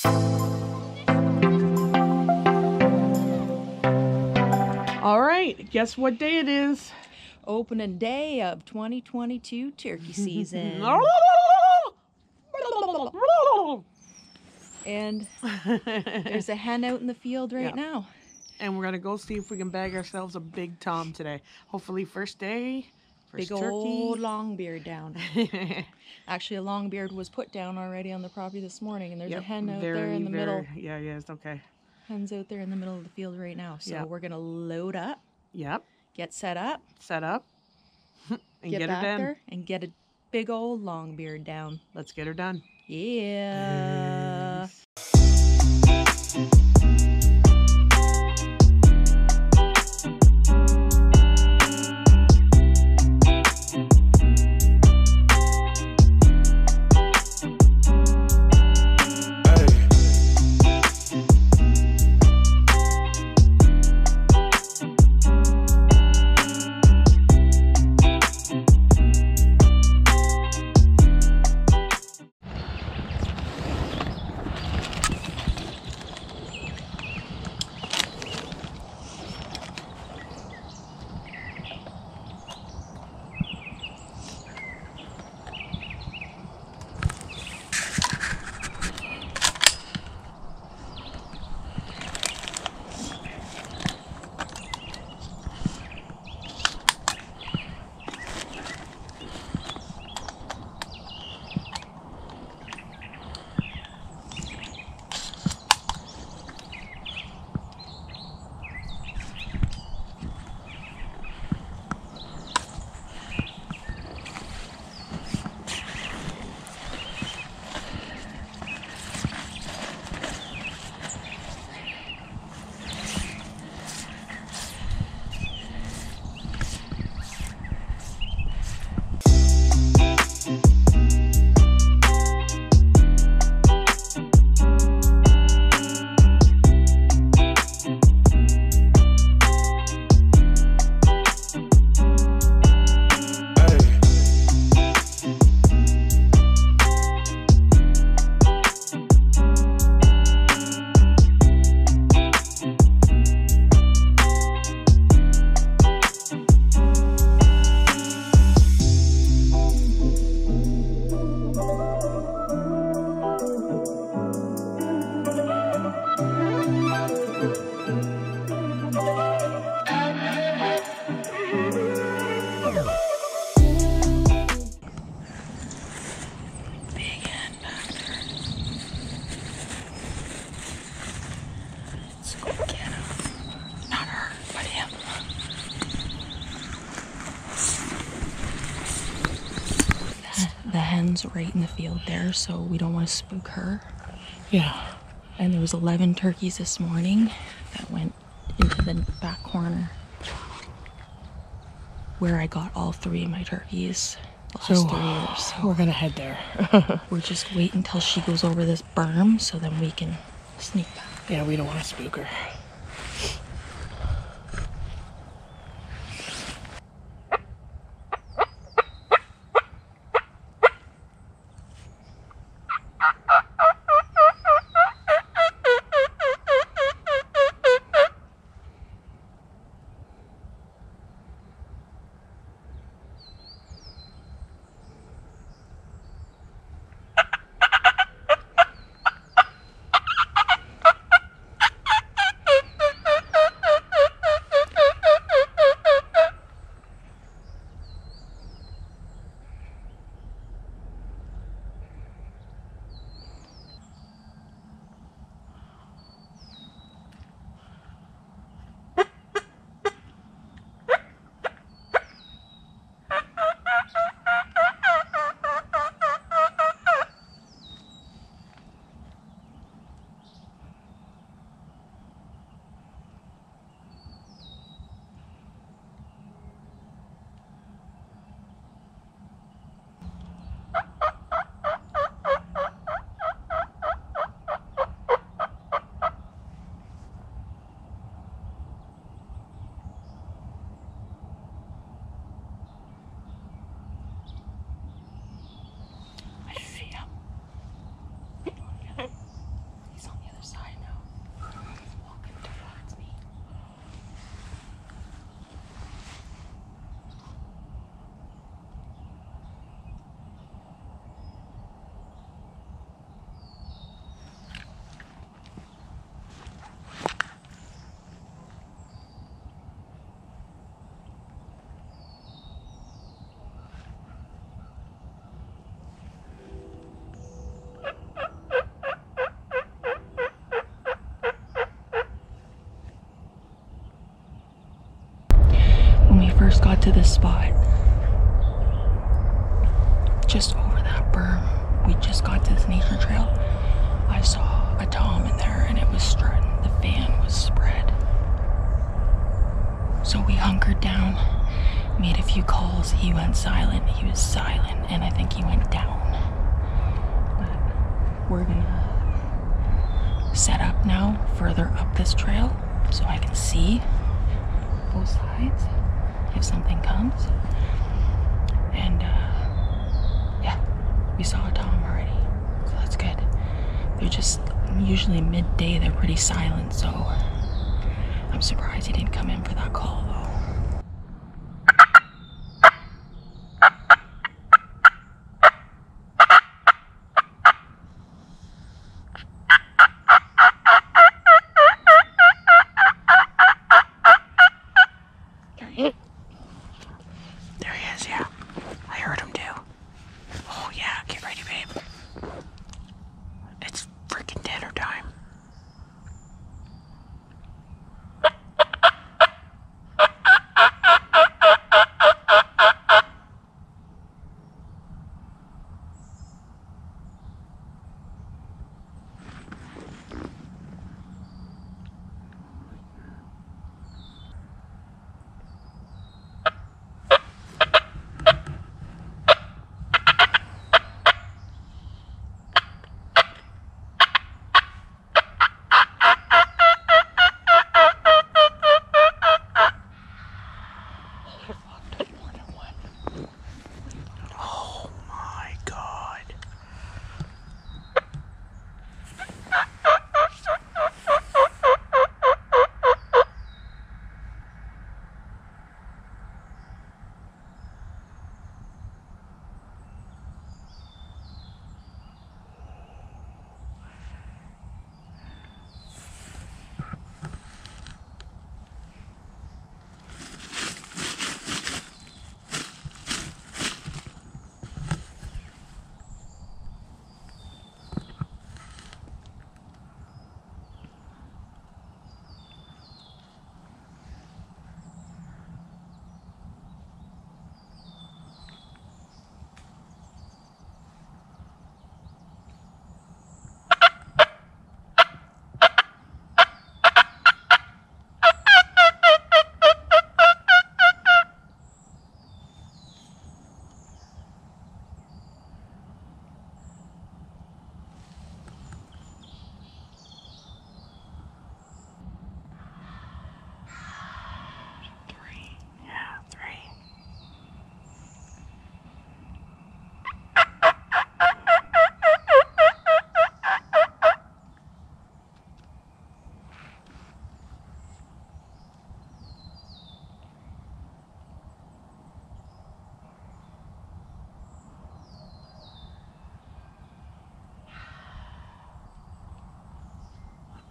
All right, guess what day it is? Opening day of 2022 turkey season. And there's a hen out in the field right now. And we're gonna go see if we can bag ourselves a big tom today. Hopefully first day, first Big turkey. old longbeard down. Actually, a longbeard was put down already on the property this morning, and there's a hen out there in the middle. Yeah, it's okay. Hen's out there in the middle of the field right now. So we're gonna load up. Yep. Get set up. And get her back done. there and get a big old longbeard down. Let's get her done. Yeah. Yes. The hen's right in the field there, so we don't want to spook her. Yeah. And there was 11 turkeys this morning that went into the back corner where I got all 3 of my turkeys. So we're gonna head there. We're just waiting until she goes over this berm so then we can sneak back. Yeah, we don't want to spook her. got to this spot, just over that berm, we just got to this nature trail, I saw a tom in there and it was strutting. The fan was spread. So we hunkered down, made a few calls. He went silent. He was silent, and I think he went down. But we're gonna set up now further up this trail so I can see both sides if something comes. And yeah, we saw a tom already, so that's good. They're just usually midday, they're pretty silent, so I'm surprised he didn't come in for that call though. There he is, yeah. I heard him too. Oh yeah, get ready, babe. It's freaking dinner time.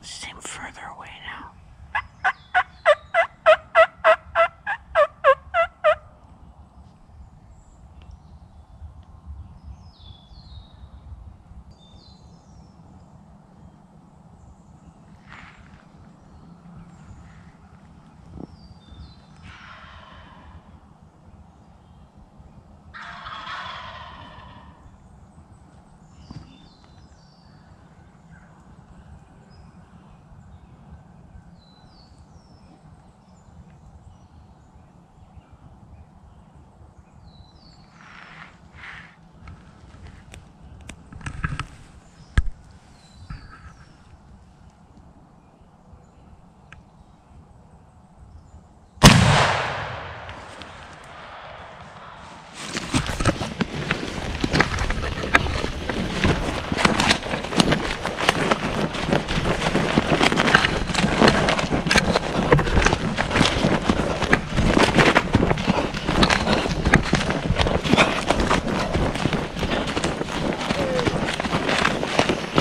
Seem further away now.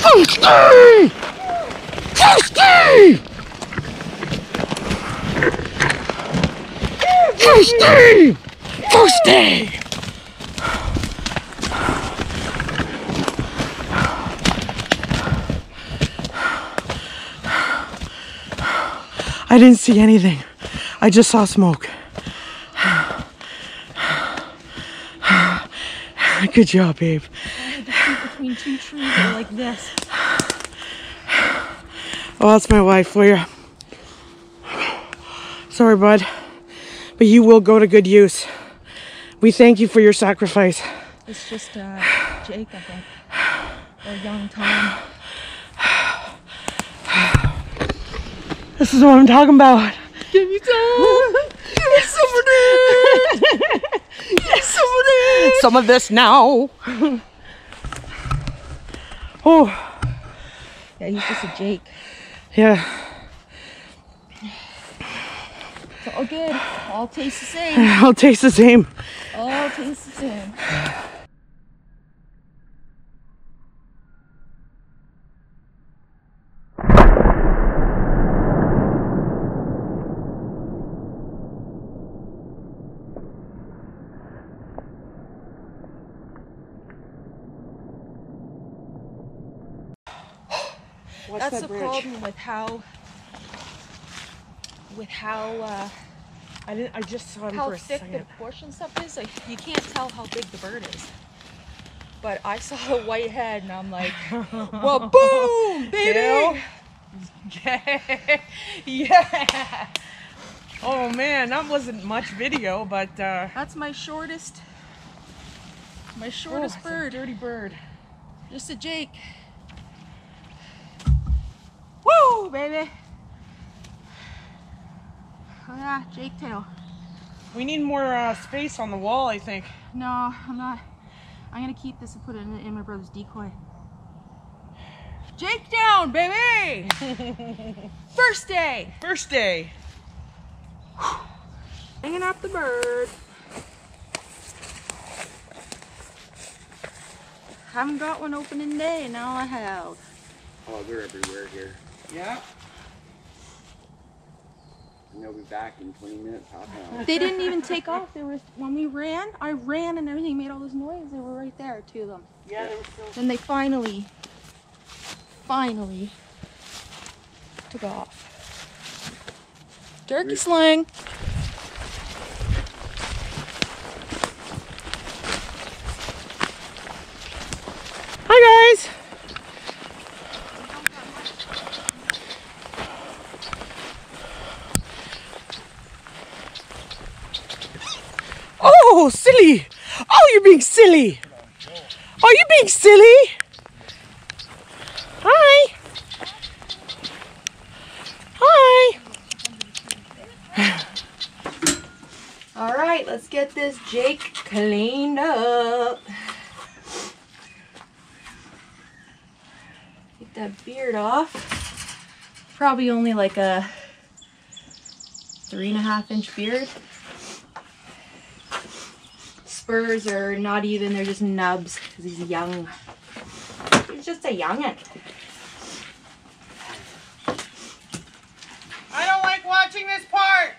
Toasty! Toasty! Toasty! Toasty! I didn't see anything. I just saw smoke. Good job, babe. I had to shoot between two trees that are like this. Oh, that's my wife for you. Sorry, bud. But you will go to good use. We thank you for your sacrifice. It's just Jake, I think. Or young Tom. This is what I'm talking about. Give me some! Give me some of this! Give me some of this! Some of this now. Oh. Yeah, he's just a Jake. Yeah. It's all good. All tastes the same. I'll taste the same. All tastes the same. What's That's that the bridge? problem with how I just saw him how for a thick second. the portion stuff is. Like, you can't tell how big the bird is. But I saw the white head and I'm like, well, boom, baby! Yeah. Oh man, that wasn't much video, but That's my shortest bird. Dirty bird. Just a Jake. Woo, baby! Oh yeah, Jake tail. We need more space on the wall, I think. No, I'm not. I'm gonna keep this and put it in my brother's decoy. Jake down, baby! First day! First day. Hanging up the bird. Haven't got one opening day, now I have. Oh, they're everywhere here. Yeah. And they'll be back in 20 minutes, half an hour. They didn't even take off. They were, when we ran, I ran and everything made all this noise. They were right there, two of them. Yeah, they were still. Then they finally took off. Turkey sling. Hi guys. Oh, silly. Oh, you're being silly. Oh, you're being silly. Hi. Hi. All right, let's get this Jake cleaned up. Get that beard off. Probably only like a 3.5-inch beard. Spurs are not even, they're just nubs because he's young. He's just a youngin'. I don't like watching this part.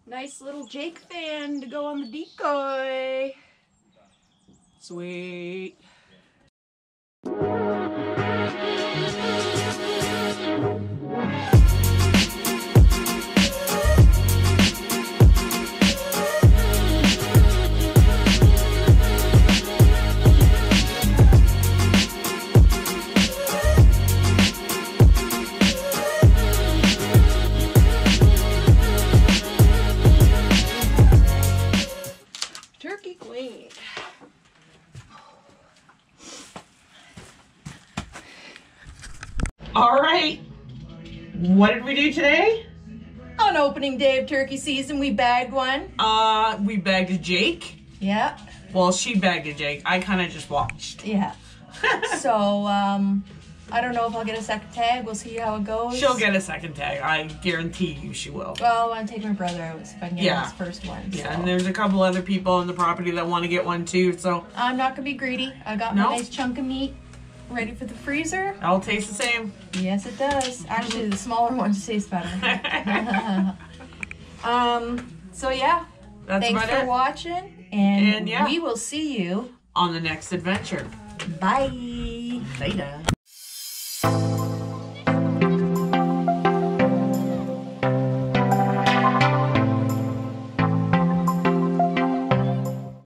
Nice little Jake fan to go on the decoy. Sweet. Turkey queen. All right. What did we do today? On opening day of turkey season, we bagged one. We bagged a Jake. Yeah. Well, she bagged a Jake. I kind of just watched. Yeah. So, I don't know if I'll get a second tag. We'll see how it goes. She'll get a second tag. I guarantee you she will. Well, I want to take my brother out if I can get his first one. Yeah, so. and there's a couple other people on the property that want to get one too, so I'm not going to be greedy. I got my nice chunk of meat ready for the freezer. I'll taste the same. Yes, it does. Actually, the smaller ones taste better. So yeah. That's Thanks about for it. watching, and yeah. we will see you On the next adventure. Bye. Later.